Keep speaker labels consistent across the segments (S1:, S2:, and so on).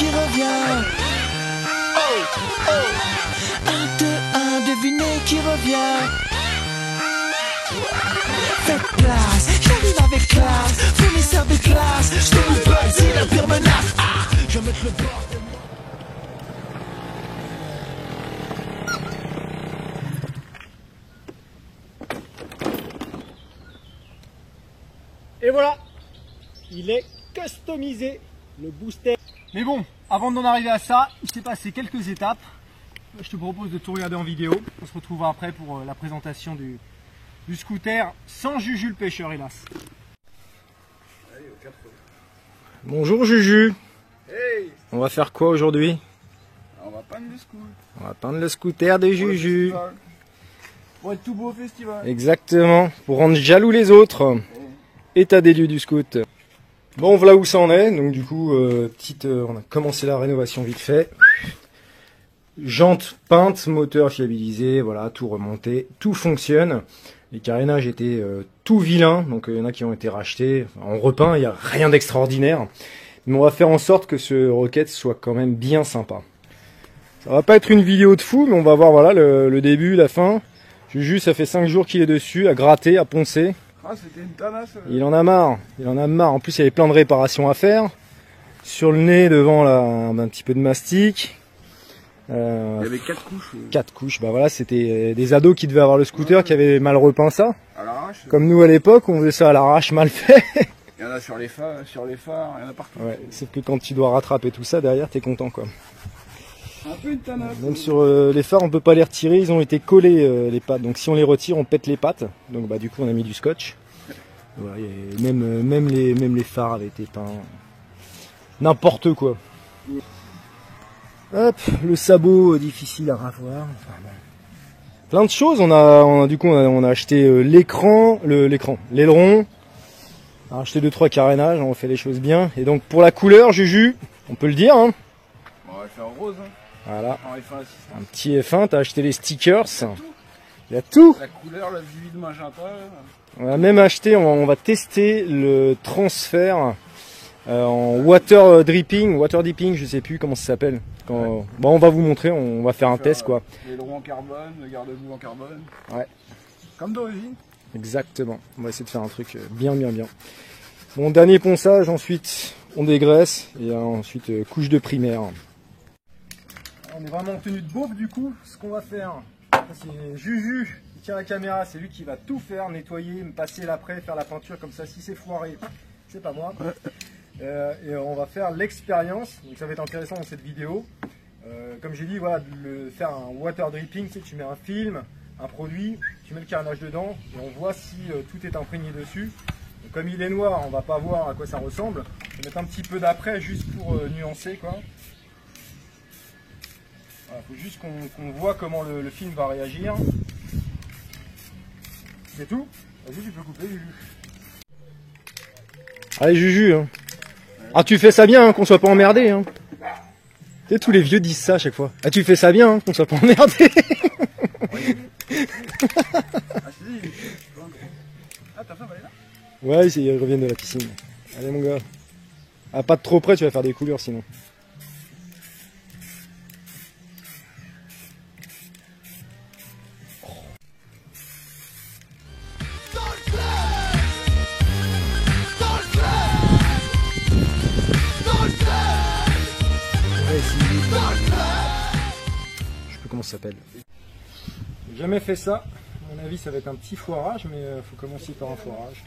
S1: qui revient. Oh, oh. 1, 2, 1, devinez qui revient. Faites place, j'arrive avec classe. Fournisseur de classe, je te vous buzz, la pire menace. Ah, je vais mettre le bord.
S2: Et voilà, il est customisé, le booster. Mais bon, avant d'en arriver à ça, il s'est passé quelques étapes. Je te propose de tout regarder en vidéo. On se retrouvera après pour la présentation du scooter sans Juju le pêcheur, hélas. Bonjour Juju.
S3: Hey.
S2: On va faire quoi aujourd'hui?
S3: On va peindre le scooter.
S2: On va peindre le scooter de Juju.
S3: Pour être tout beau au festival.
S2: Exactement, pour rendre jaloux les autres. État des lieux du scoot. Bon, voilà où ça en est. Donc du coup, on a commencé la rénovation vite fait. Jantes peintes, moteur fiabilisé, voilà, tout remonté, tout fonctionne. Les carénages étaient tout vilains, donc il y en a qui ont été rachetés. En repeint, il n'y a rien d'extraordinaire. Mais on va faire en sorte que ce Rocket soit quand même bien sympa. Ça va pas être une vidéo de fou, mais on va voir voilà le début, la fin. Juju, ça fait 5 jours qu'il est dessus, à gratter, à poncer.
S3: Ah, c'était une tanasse.
S2: Il en a marre, il en a marre. En plus, il y avait plein de réparations à faire. Sur le nez, devant, là, un petit peu de mastic.
S3: Il y avait 4 couches.
S2: 4 couches, bah voilà, c'était des ados qui devaient avoir le scooter, qui avaient mal repeint ça.
S3: À l'arrache.
S2: Comme nous à l'époque, on faisait ça à l'arrache, mal fait.
S3: Il y en a sur les phares, il y en a partout.
S2: Ouais, sauf que quand tu dois rattraper tout ça, derrière, t'es content, quoi.
S3: Un peu une tanasse.
S2: Même sur les phares, on peut pas les retirer, ils ont été collés, les pattes. Donc si on les retire, on pète les pattes. Donc bah du coup, on a mis du scotch. Voilà, et même les phares avaient été peints. N'importe quoi. Hop, le sabot difficile à ravoir. Enfin, bon. Plein de choses. On a acheté l'aileron. On a acheté 2-3 carénages. On fait les choses bien. Et donc pour la couleur, Juju, on peut le dire. Hein.
S3: On va le faire rose. Hein.
S2: Voilà.
S3: Un
S2: Un petit F1. T'as acheté les stickers. Il y a tout.
S3: La couleur, la vivide magenta.
S2: On a même acheté. On va tester le transfert. En water dipping, je sais plus comment ça s'appelle. Bon, on va vous montrer, on va faire un test quoi.
S3: L'aileron en carbone, le garde-boue en carbone.
S2: Ouais.
S3: Comme d'origine.
S2: Exactement. On va essayer de faire un truc bien. Bon, dernier ponçage, ensuite on dégraisse et ensuite couche de primaire. On est vraiment en tenue de beauf du coup. Ce qu'on va faire, c'est Juju qui tient la caméra, c'est lui qui va tout faire, nettoyer, me passer l'après, faire la peinture comme ça. Si c'est foiré, c'est pas moi. Et on va faire l'expérience, donc ça va être intéressant dans cette vidéo. Comme j'ai dit, voilà, faire un water dripping, tu sais, tu mets un film, un produit, tu mets le carénage dedans et on voit si tout est imprégné dessus. Donc, comme il est noir, on va pas voir à quoi ça ressemble. Je vais mettre un petit peu d'après juste pour nuancer quoi. Voilà, faut juste qu'on voit comment le film va réagir. C'est tout. Vas-y, tu peux couper, Juju. Allez, Juju, hein. Ah, tu fais ça bien, hein, qu'on soit pas emmerdé. Hein. Tu sais, tous les vieux disent ça à chaque fois. Ah, tu fais ça bien, hein, qu'on soit pas emmerdé.
S3: Ah, ta femme, elle est là?
S2: Ouais, ils reviennent de la piscine. Allez, mon gars. Ah, pas de trop près, tu vas faire des couleurs sinon. Je sais plus comment ça s'appelle. J'ai jamais fait ça. À mon avis, ça va être un petit foirage, mais il faut commencer par un foirage.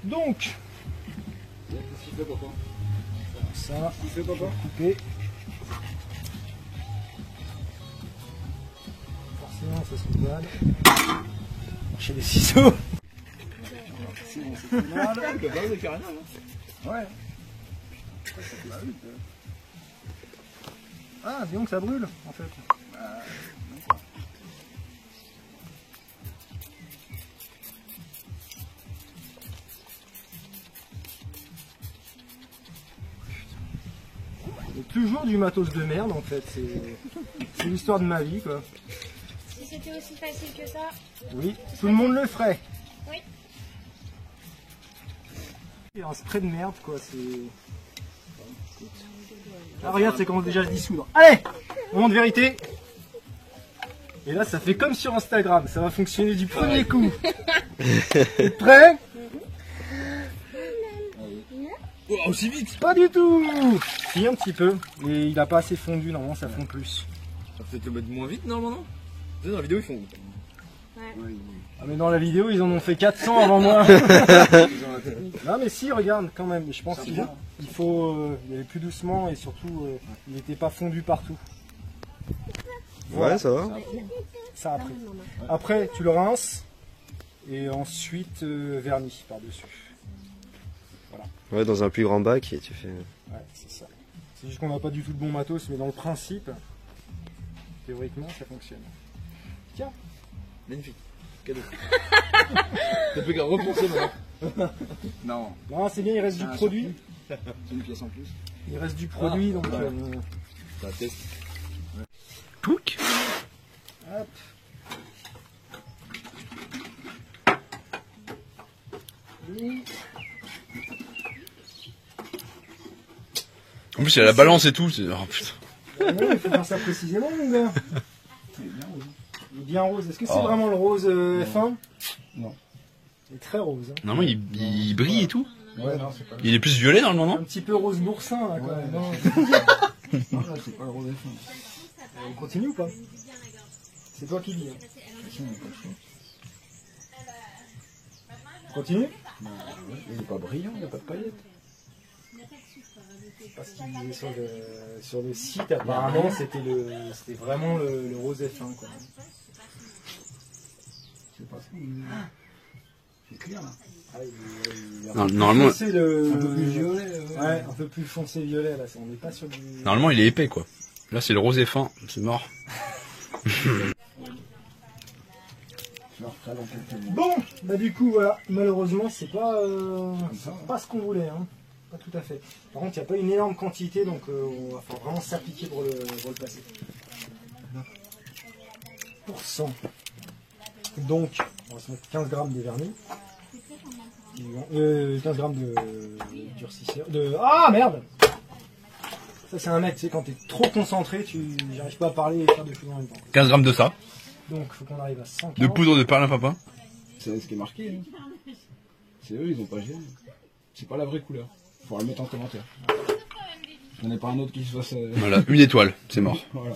S2: Donc, ça, couper. Forcément, ça se regarde. Chercher des ciseaux. Ouais. Ah, dis donc, ça brûle, en fait. Et toujours du matos de merde, en fait. C'est l'histoire de ma vie, quoi.
S4: Si c'était aussi facile que ça.
S2: Oui, tout le monde le ferait.
S4: Oui.
S2: Il y a un spray de merde, quoi. C'est Ah regarde, ça commence déjà à se dissoudre. Allez, moment de vérité. Et là, ça fait comme sur Instagram, ça va fonctionner du premier coup. T'es prêt?
S3: Oh, aussi vite.
S2: Pas du tout. Si, un petit peu. Et il a pas assez fondu, normalement ça fond plus.
S3: Ça peut-être le mettre moins vite, normalement, non? Dans la vidéo, ils font.
S2: Ah mais dans la vidéo, ils en ont fait 400 avant moi. Non mais si, regarde quand même. Je pense qu'il faut y aller plus doucement et surtout, il n'était pas fondu partout.
S5: Ouais, ça va.
S2: Ça après. Après, tu le rinces et ensuite vernis par-dessus.
S5: Ouais, dans un plus grand bac et tu fais.
S2: Ouais, c'est ça. C'est juste qu'on n'a pas du tout de bon matos, mais dans le principe, théoriquement, ça fonctionne. Tiens.
S3: Magnifique. Cadeau. T'as plus qu'à repenser maintenant. Non.
S2: Non, c'est bien, il reste du produit.
S3: C'est une pièce en plus.
S2: Il reste du produit, donc...
S3: Ça teste.
S5: Pouc.
S2: Hop. Oui.
S6: En plus, il y a la balance et tout. Oh putain.
S2: Non, il faut faire ça précisément, mon gars. Il est bien rose. Est-ce que c'est vraiment le rose fin?
S3: Non.
S2: Il est très rose. Hein.
S6: Normalement, il brille et tout.
S3: Ouais, non, c'est pas
S6: Il est plus violet normalement, non?
S2: Un petit peu rose boursin, là, quand même.
S3: Non, là, c'est pas le rose fin.
S2: On continue ou pas? C'est toi qui dis. Hein. On continue?
S3: Il est pas brillant, il n'y a pas de paillettes.
S2: Parce qu'il est sur le site, apparemment, c'était vraiment le rose F1, quoi.
S3: C'est pas ça. C'est clair, là.
S2: Ah, il a
S6: Non, normalement,
S2: foncé le...
S3: Un peu plus violet.
S2: Ouais, un peu plus foncé violet, là. On n'est pas sur du...
S6: normalement, il est épais quoi. Là, c'est le rosé fin. C'est mort.
S2: Bon, bah du coup, voilà. Malheureusement, c'est pas,
S3: ça,
S2: pas ce qu'on voulait, hein. Pas tout à fait. Par contre, il n'y a pas une énorme quantité, donc on va faire vraiment s'appliquer pour le passer. Pour 100. Donc, on va se mettre 15 grammes de vernis. 15 grammes de durcisseur. Ah merde! Ça, c'est un mec, tu sais, quand t'es trop concentré, j'arrive pas à parler et faire des choses en même temps.
S6: 15 grammes de ça.
S2: Donc, il faut qu'on arrive à 140.
S6: De poudre de perlimpinpin.
S3: C'est ce qui est marqué. Hein. C'est eux, ils ont pas géré. C'est pas la vraie couleur. Faut la mettre en commentaire. Il n'y en a pas un autre qui se fasse.
S6: Voilà, une étoile. C'est mort.
S3: Voilà.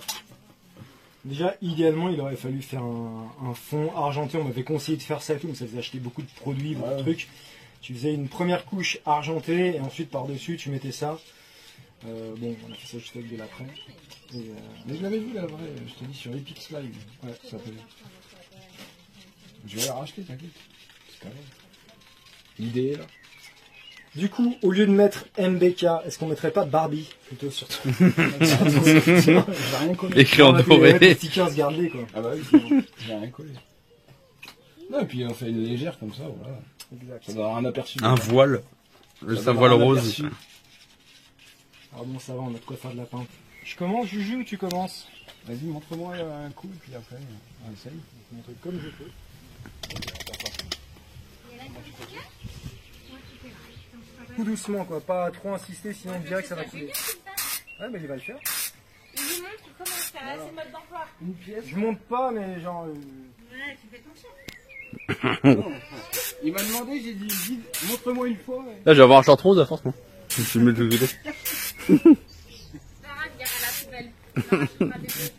S2: Déjà, idéalement, il aurait fallu faire un fond argenté. On m'avait conseillé de faire ça et tout, mais ça faisait acheter beaucoup de produits, beaucoup de trucs. Tu faisais une première couche argentée et ensuite par-dessus, tu mettais ça. Bon, on a fait ça juste avec de la crème.
S3: Mais je l'avais vu la vraie, je t'ai dit sur Epic Slime. Ouais, ça s'appelle. Je vais la racheter, t'inquiète. C'est pas grave. L'idée est là.
S2: Du coup, au lieu de mettre MBK, est-ce qu'on mettrait pas Barbie plutôt surtout?
S3: J'ai rien collé.
S6: Écrit en
S2: Les
S6: doré.
S2: stickers, garde-les quoi.
S3: Ah bah oui, c'est bon. J'ai rien collé. Non, et puis on fait une légère comme ça, voilà.
S2: Exact.
S3: Ça doit avoir un aperçu.
S6: Un voile. Le
S3: Ça
S6: sa
S3: doit
S6: voile
S3: avoir un
S6: rose.
S3: aperçu.
S2: Alors bon, ça va, on a de quoi faire de la peinture. Je commence, Juju, ou tu commences?
S3: Vas-y, montre-moi un coup, et puis après, on essaye.
S2: Je vais montrer comme je peux. Tout doucement, quoi, pas trop insister, sinon on dirait que ça va couler. Ouais, mais il va le faire.
S4: Il lui montre comment faire, c'est le mode d'emploi.
S2: Une pièce. Je monte pas, mais genre.
S4: Ouais, tu fais ton chef.
S3: Il m'a demandé, j'ai dit, montre-moi une fois.
S6: Là, je vais avoir un short rose à force, moi. Je vais me mettre de côté.
S4: C'est pas grave, il ira à la poubelle. On rachètera des trucs.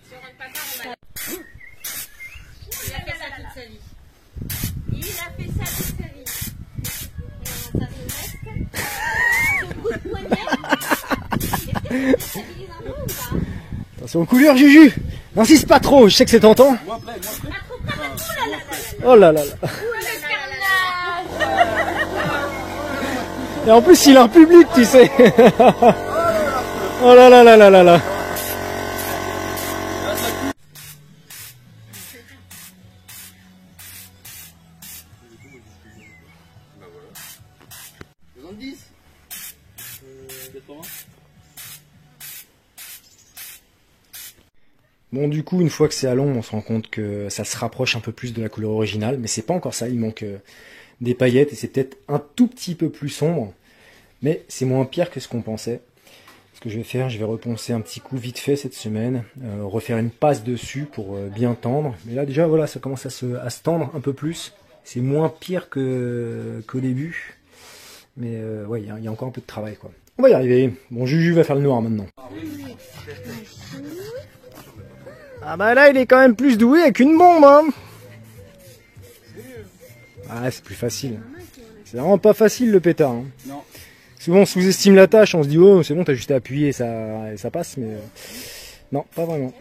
S4: Si on rentre pas tard, on va la... Il a fait ça toute sa vie. Il a fait ça toute sa vie. Ça se masque. Ce coup de poignet. Est-ce que ça déstabilise un peu ou pas?
S2: Attention aux couleurs, Juju! N'insiste pas trop, je sais que c'est tentant.
S3: Moi après.
S4: Pas trop près, pas trop, là, là, là.
S2: Oh là là là.
S4: Le carnage.
S2: Et en plus, il a un public, tu sais. Oh là là là là là là. Bon, du coup, une fois que c'est à l'ombre, on se rend compte que ça se rapproche un peu plus de la couleur originale, mais c'est pas encore ça, il manque des paillettes et c'est peut-être un tout petit peu plus sombre. Mais c'est moins pire que ce qu'on pensait. Ce que je vais faire, je vais reponcer un petit coup vite fait cette semaine, refaire une passe dessus pour bien tendre. Mais là déjà voilà, ça commence à se tendre un peu plus. C'est moins pire qu'au début. Mais ouais, il y a encore un peu de travail quoi. On va y arriver. Bon, Juju va faire le noir maintenant. Ah bah là, il est quand même plus doué avec une bombe, hein. Ah, c'est plus facile. C'est vraiment pas facile le pétard. Hein.
S3: Non.
S2: Souvent on sous-estime la tâche, on se dit oh c'est bon, t'as juste à appuyer et ça passe, mais non, pas vraiment.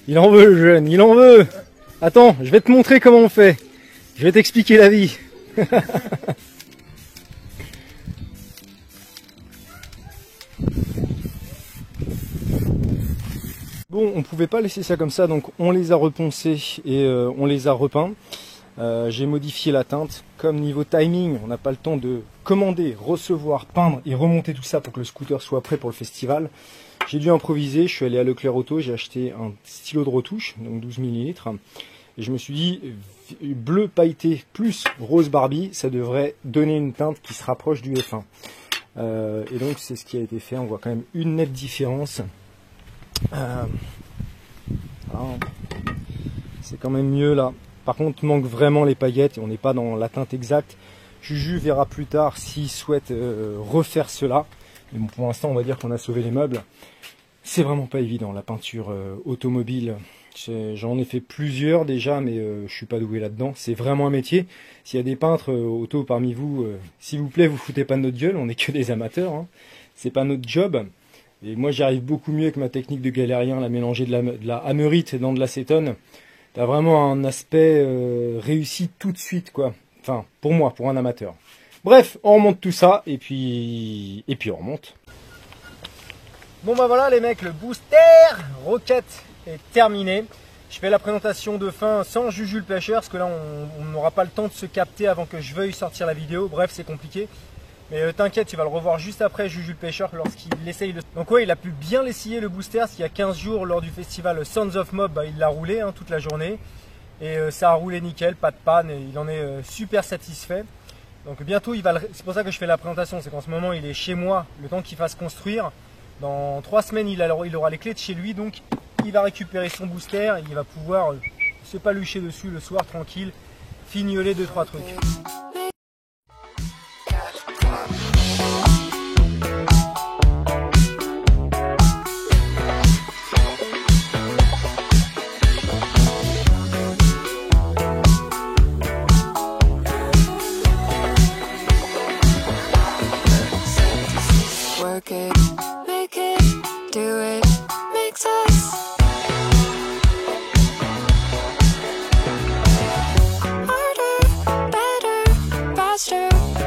S2: Il en veut le jeune, il en veut. Attends, je vais te montrer comment on fait. Je vais t'expliquer la vie. Bon, on pouvait pas laisser ça comme ça, donc on les a reponcés et on les a repeints. J'ai modifié la teinte. Comme niveau timing, on n'a pas le temps de commander, recevoir, peindre et remonter tout ça pour que le scooter soit prêt pour le festival. J'ai dû improviser, je suis allé à Leclerc Auto, j'ai acheté un stylo de retouche, donc 12 ml. Et je me suis dit, bleu pailleté plus rose Barbie, ça devrait donner une teinte qui se rapproche du F1. Et donc c'est ce qui a été fait, on voit quand même une nette différence. Voilà. C'est quand même mieux là. Par contre, manque vraiment les paillettes et on n'est pas dans la teinte exacte. Juju verra plus tard s'il souhaite refaire cela. Mais bon, pour l'instant, on va dire qu'on a sauvé les meubles. C'est vraiment pas évident, la peinture automobile. J'en ai fait plusieurs déjà, mais je suis pas doué là-dedans. C'est vraiment un métier. S'il y a des peintres auto parmi vous, s'il vous plaît, vous foutez pas de notre gueule. On n'est que des amateurs. Hein. C'est pas notre job. Et moi, j'y arrive beaucoup mieux avec ma technique de galérien, la mélanger de la hammerite dans de l'acétone. T'as vraiment un aspect réussi tout de suite, quoi. Enfin, pour moi, pour un amateur. Bref, on remonte tout ça, et puis on remonte. Bon bah voilà les mecs, le booster Rocket est terminé. Je fais la présentation de fin sans Juju le pêcheur, parce que là, on n'aura pas le temps de se capter avant que je veuille sortir la vidéo. Bref, c'est compliqué. Mais t'inquiète, tu vas le revoir juste après Juju le pêcheur lorsqu'il essaye de... Donc ouais, il a pu bien l'essayer le booster, parce qu'il y a 15 jours lors du festival Sons of Mob, bah, il l'a roulé toute la journée. Et ça a roulé nickel, pas de panne, et il en est super satisfait. Donc bientôt, c'est pour ça que je fais la présentation, c'est qu'en ce moment il est chez moi, le temps qu'il fasse construire. Dans 3 semaines, il aura les clés de chez lui, donc il va récupérer son booster, et il va pouvoir se palucher dessus le soir tranquille, fignoler 2-3 trucs.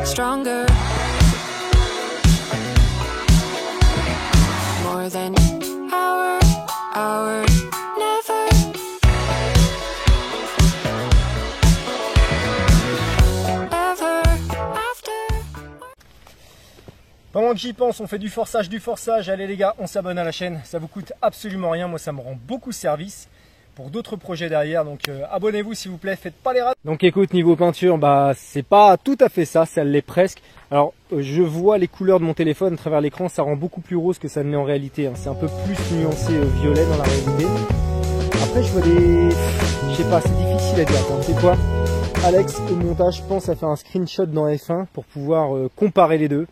S7: Stronger, more than hour, never. Ever after.
S2: Pendant que j'y pense, on fait du forçage. Allez les gars, on s'abonne à la chaîne, ça vous coûte absolument rien, moi ça me rend beaucoup service pour d'autres projets derrière, donc abonnez-vous s'il vous plaît, faites pas les rats. Donc écoute, niveau peinture, bah c'est pas tout à fait ça, ça l'est presque. Alors je vois les couleurs de mon téléphone à travers l'écran, ça rend beaucoup plus rose que ça ne l'est en réalité, hein. C'est un peu plus nuancé violet dans la réalité. Après je vois des... je sais pas, c'est difficile à dire, c'est quoi Alex au montage pense à faire un screenshot dans F1 pour pouvoir comparer les deux.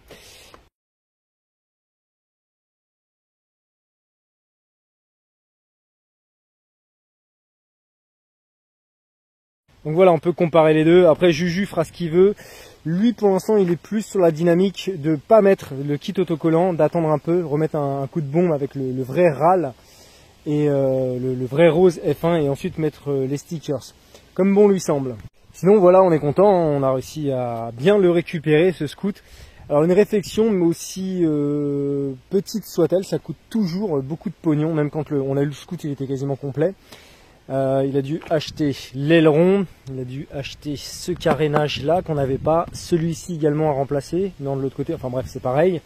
S2: Donc voilà, on peut comparer les deux. Après, Juju fera ce qu'il veut. Lui, pour l'instant, il est plus sur la dynamique de pas mettre le kit autocollant, d'attendre un peu, remettre un coup de bombe avec le vrai râle et le vrai rose F1 et ensuite mettre les stickers, comme bon lui semble. Sinon, voilà, on est content. On a réussi à bien le récupérer, ce scoot. Alors, une réflexion, mais aussi petite soit-elle, ça coûte toujours beaucoup de pognon, même quand on a eu le scoot, il était quasiment complet. Il a dû acheter l'aileron, il a dû acheter ce carénage là qu'on n'avait pas, celui-ci également à remplacer, non de l'autre côté, enfin bref c'est pareil.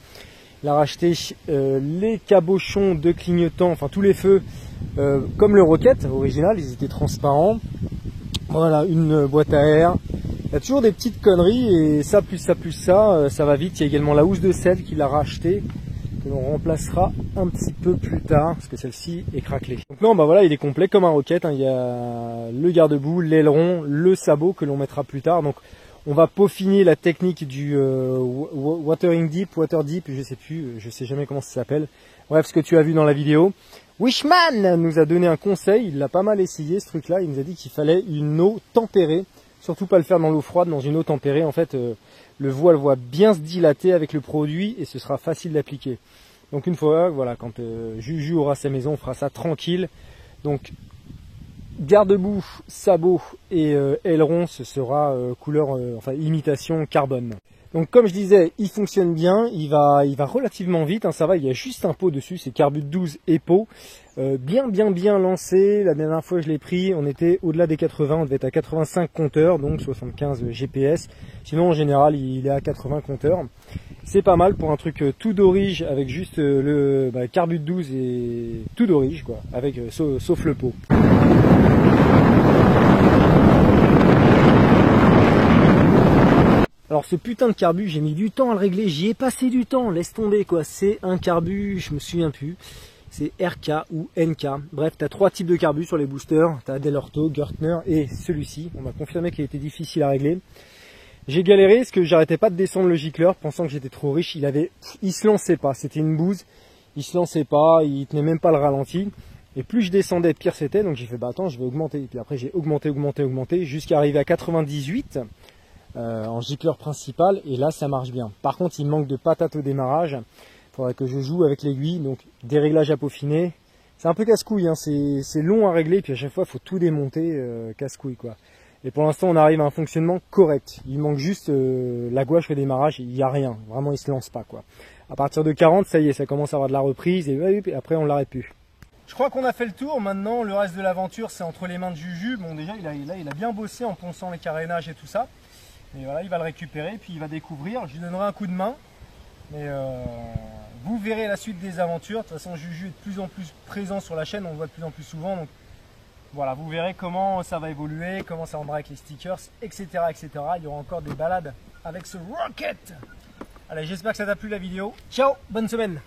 S2: Il a racheté les cabochons de clignotants, enfin tous les feux comme le Rocket original, ils étaient transparents. Voilà, une boîte à air, y a toujours des petites conneries et ça plus ça plus ça, ça va vite. Il y a également la housse de sel qu'il a racheté, que l'on remplacera un petit peu plus tard parce que celle-ci est craquelée. Donc non, bah voilà, il est complet comme un Rocket, hein. Il y a le garde-boue, l'aileron, le sabot que l'on mettra plus tard. Donc on va peaufiner la technique du water deep, je sais plus, je sais jamais comment ça s'appelle. Bref, ce que tu as vu dans la vidéo. Wishman nous a donné un conseil, il l'a pas mal essayé ce truc-là, il nous a dit qu'il fallait une eau tempérée, surtout pas le faire dans l'eau froide, dans une eau tempérée. En fait, le voile va bien se dilater avec le produit et ce sera facile d'appliquer. Donc une fois, voilà, quand Juju aura sa maison, on fera ça tranquille. Donc garde-boue, sabot et aileron, ce sera couleur, enfin imitation carbone. Donc comme je disais, il fonctionne bien, il va relativement vite, hein, ça va, il y a juste un pot dessus, c'est Carbut 12 et pot. Bien lancé, la dernière fois je l'ai pris, on était au-delà des 80, on devait être à 85 compteurs, donc 75 GPS. Sinon en général il est à 80 compteurs. C'est pas mal pour un truc tout d'orige avec juste le Carbut 12 et tout d'orige quoi, avec sauf le pot. Alors ce putain de carbu, j'ai mis du temps à le régler, j'y ai passé du temps, laisse tomber quoi, c'est un carbu, je me souviens plus, c'est RK ou NK. Bref, tu as 3 types de carbu sur les boosters, tu as Delorto, Gertner et celui-ci. On m'a confirmé qu'il était difficile à régler. J'ai galéré parce que j'arrêtais pas de descendre le gicleur pensant que j'étais trop riche, il se lançait pas, c'était une bouse, il se lançait pas, il tenait même pas le ralenti. Et plus je descendais, pire c'était, donc j'ai fait bah attends, je vais augmenter. Et puis après j'ai augmenté jusqu'à arriver à 98. En gicleur principal et là ça marche bien. Par contre il manque de patate au démarrage, il faudrait que je joue avec l'aiguille, donc des réglages à peaufiner. C'est un peu casse-couille, hein. C'est long à régler, puis à chaque fois il faut tout démonter, casse-couille quoi. Et pour l'instant on arrive à un fonctionnement correct, il manque juste la gouache au démarrage, il n'y a rien, vraiment il se lance pas quoi. À partir de 40 ça y est, ça commence à avoir de la reprise et après on l'arrête plus. Je crois qu'on a fait le tour, maintenant le reste de l'aventure c'est entre les mains de Juju. Bon déjà il a bien bossé en ponçant les carénages et tout ça. Et voilà, il va le récupérer, puis il va découvrir. Je lui donnerai un coup de main. Mais vous verrez la suite des aventures. De toute façon, Juju est de plus en plus présent sur la chaîne. On le voit de plus en plus souvent. Donc voilà, vous verrez comment ça va évoluer, comment ça rendra avec les stickers, etc., etc. Il y aura encore des balades avec ce Rocket. Allez, j'espère que ça t'a plu la vidéo. Ciao, bonne semaine.